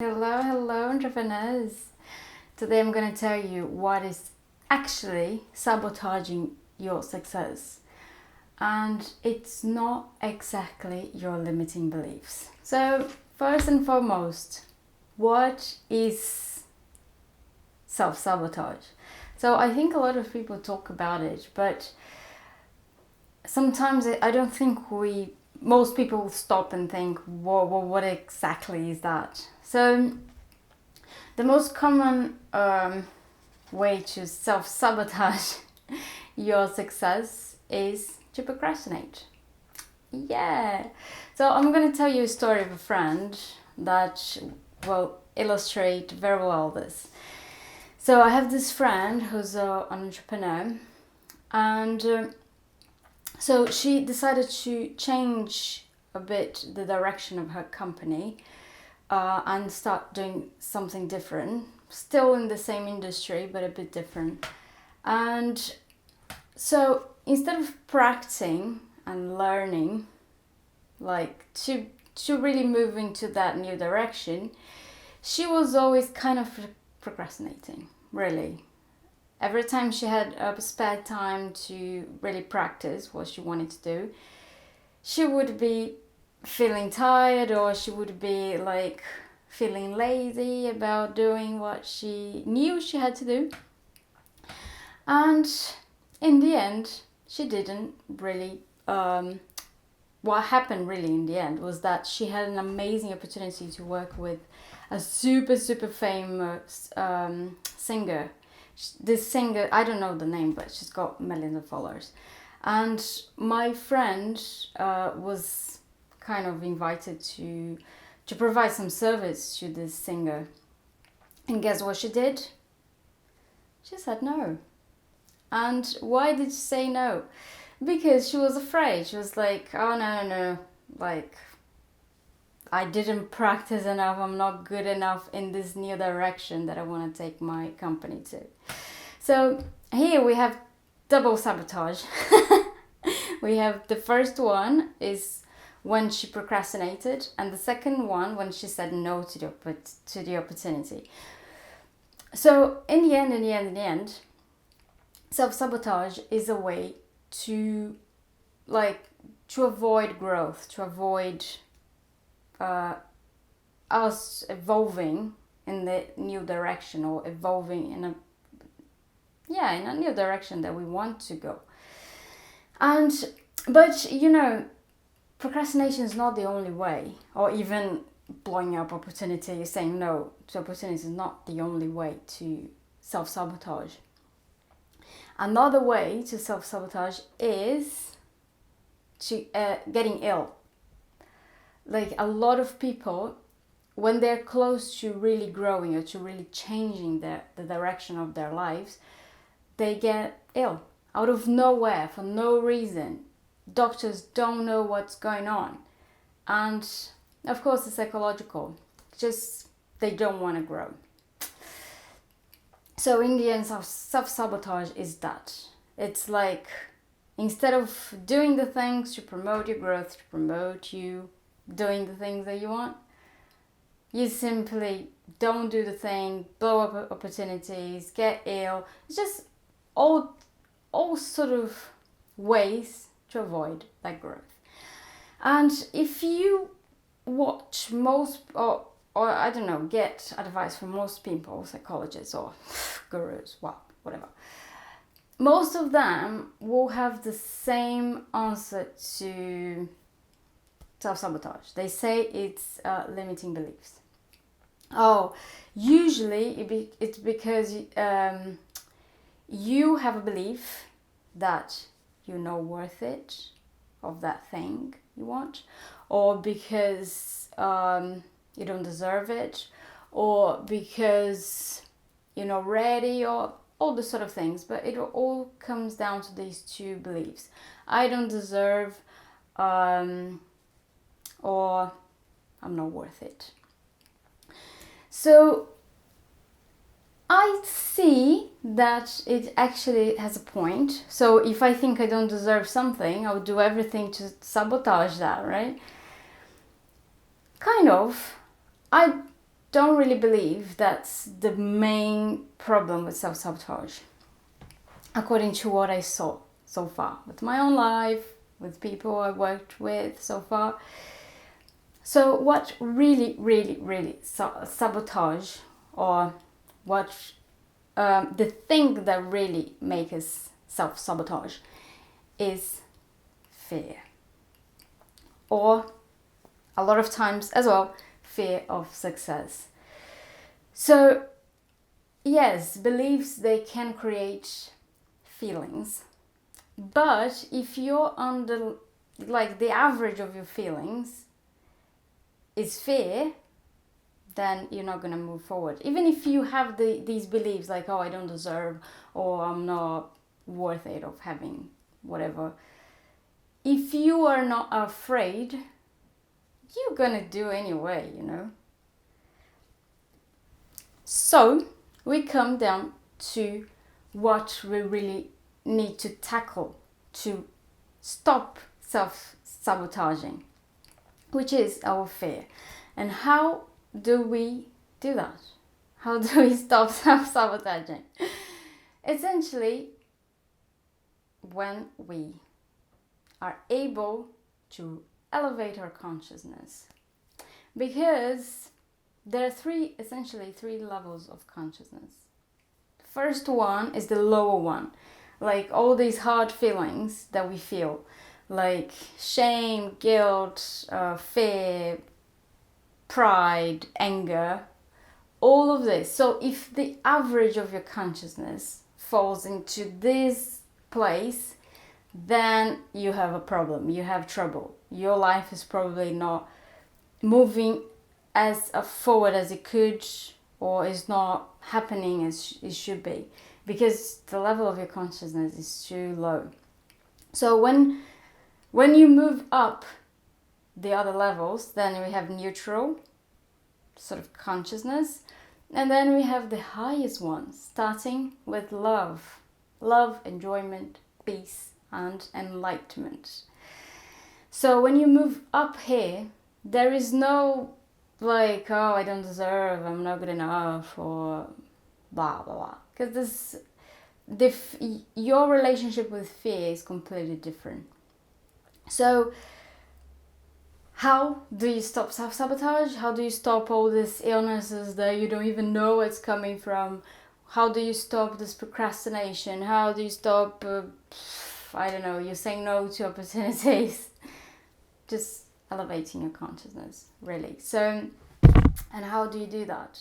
Hello, entrepreneurs. Today I'm going to tell you what is actually sabotaging your success. And it's not exactly your limiting beliefs. So, first and foremost, what is self-sabotage? So, I think a lot of people talk about it, but sometimes I don't think most people stop and think, whoa, what exactly is that? So, the most common way to self-sabotage your success is to procrastinate. Yeah. So I'm going to tell you a story of a friend that will illustrate very well this. So I have this friend who's an entrepreneur, and so she decided to change a bit the direction of her company and start doing something different, still in the same industry but a bit different. And so instead of practicing and learning, like to really move into that new direction, she was always kind of procrastinating, really. Every time she had a spare time to really practice what she wanted to do, she would be feeling tired, or she would be like feeling lazy about doing what she knew she had to do. And in the end, she didn't really. What happened really in the end was that she had an amazing opportunity to work with a super famous singer. This singer, I don't know the name, but she's got millions of followers. And my friend was kind of invited to provide some service to this singer. And guess what she did? She said no. And why did she say no? Because she was afraid. She was like, oh no, like I didn't practice enough, I'm not good enough in this new direction that I want to take my company to. So here we have double sabotage. We have the first one is when she procrastinated, and the second one when she said no to the opportunity. So in the end, self-sabotage is a way to avoid growth, to avoid us evolving in the new direction, or evolving in a new direction that we want to go. But procrastination is not the only way, or even blowing up opportunity, saying no to opportunity is not the only way to self-sabotage. Another way to self-sabotage is to getting ill. Like a lot of people, when they're close to really growing or to really changing the direction of their lives, they get ill out of nowhere for no reason. Doctors don't know what's going on. And of course it's psychological. Just they don't want to grow. So in the end, self-sabotage is that. It's like, instead of doing the things to promote your growth, to promote you doing the things that you want, you simply don't do the thing, blow up opportunities, get ill. It's just all sort of ways to avoid that growth. And if you watch most, or I don't know, get advice from most people, psychologists or gurus, well, whatever, most of them will have the same answer to self-sabotage. They say it's limiting beliefs. Oh, usually it's because you have a belief that you're not worth it, of that thing you want, or because you don't deserve it, or because you're not ready, or all the sort of things. But it all comes down to these two beliefs. I don't deserve, or I'm not worth it. So I see that it actually has a point. So if I think I don't deserve something, I would do everything to sabotage that, right? Kind of. I don't really believe that's the main problem with self-sabotage, according to what I saw so far with my own life, with people I worked with so far. So what really sabotage, or what the thing that really makes us self-sabotage is fear, or a lot of times as well, fear of success. So yes, beliefs, they can create feelings, but if you're under, like, the average of your feelings is fear, then you're not going to move forward. Even if you have these beliefs like, oh, I don't deserve, or I'm not worth it of having whatever, if you are not afraid, you're going to do anyway, you know. So we come down to what we really need to tackle to stop self-sabotaging, which is our fear. And how do we do that? How do we stop self-sabotaging? Essentially, when we are able to elevate our consciousness. Because there are essentially three levels of consciousness. First one is the lower one, like all these hard feelings that we feel, like shame, guilt, fear, pride, anger, all of this. So if the average of your consciousness falls into this place, then you have a problem, you have trouble. Your life is probably not moving as forward as it could, or is not happening as it should be, because the level of your consciousness is too low. So when you move up the other levels, then we have neutral sort of consciousness, and then we have the highest one, starting with love, enjoyment, peace, and enlightenment. So when you move up here, there is no like, oh, I don't deserve, I'm not good enough, or blah blah blah, because your relationship with fear is completely different. So how do you stop self-sabotage? How do you stop all these illnesses that you don't even know where it's coming from? How do you stop this procrastination? How do you stop, I don't know, you're saying no to opportunities? Just elevating your consciousness, really. So, and how do you do that?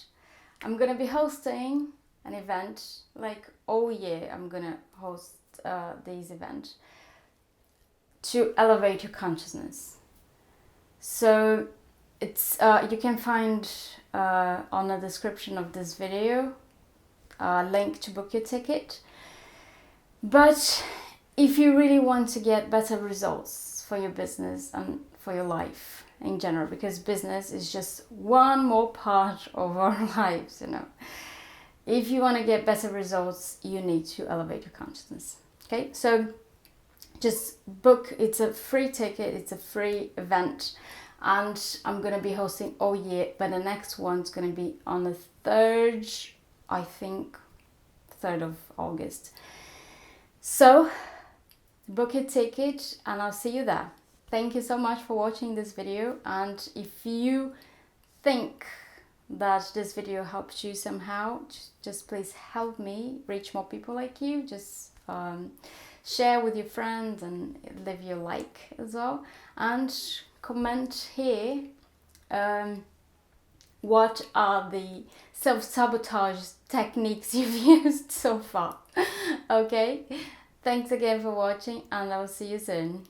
I'm going to be hosting an event, like all year I'm going to host these events to elevate your consciousness. So it's you can find on the description of this video a link to book your ticket. But if you really want to get better results for your business and for your life in general, because business is just one more part of our lives, you know. If you want to get better results, you need to elevate your consciousness. Okay, so just book. It's a free ticket, it's a free event, and I'm going to be hosting all year, but the next one's going to be on the 3rd, I think, 3rd of August. So book a ticket and I'll see you there. Thank you so much for watching this video, and if you think that this video helped you somehow, just please help me reach more people like you. Just share with your friends and leave your like as well, and comment here what are the self-sabotage techniques you've used so far. Okay, thanks again for watching, and I'll see you soon.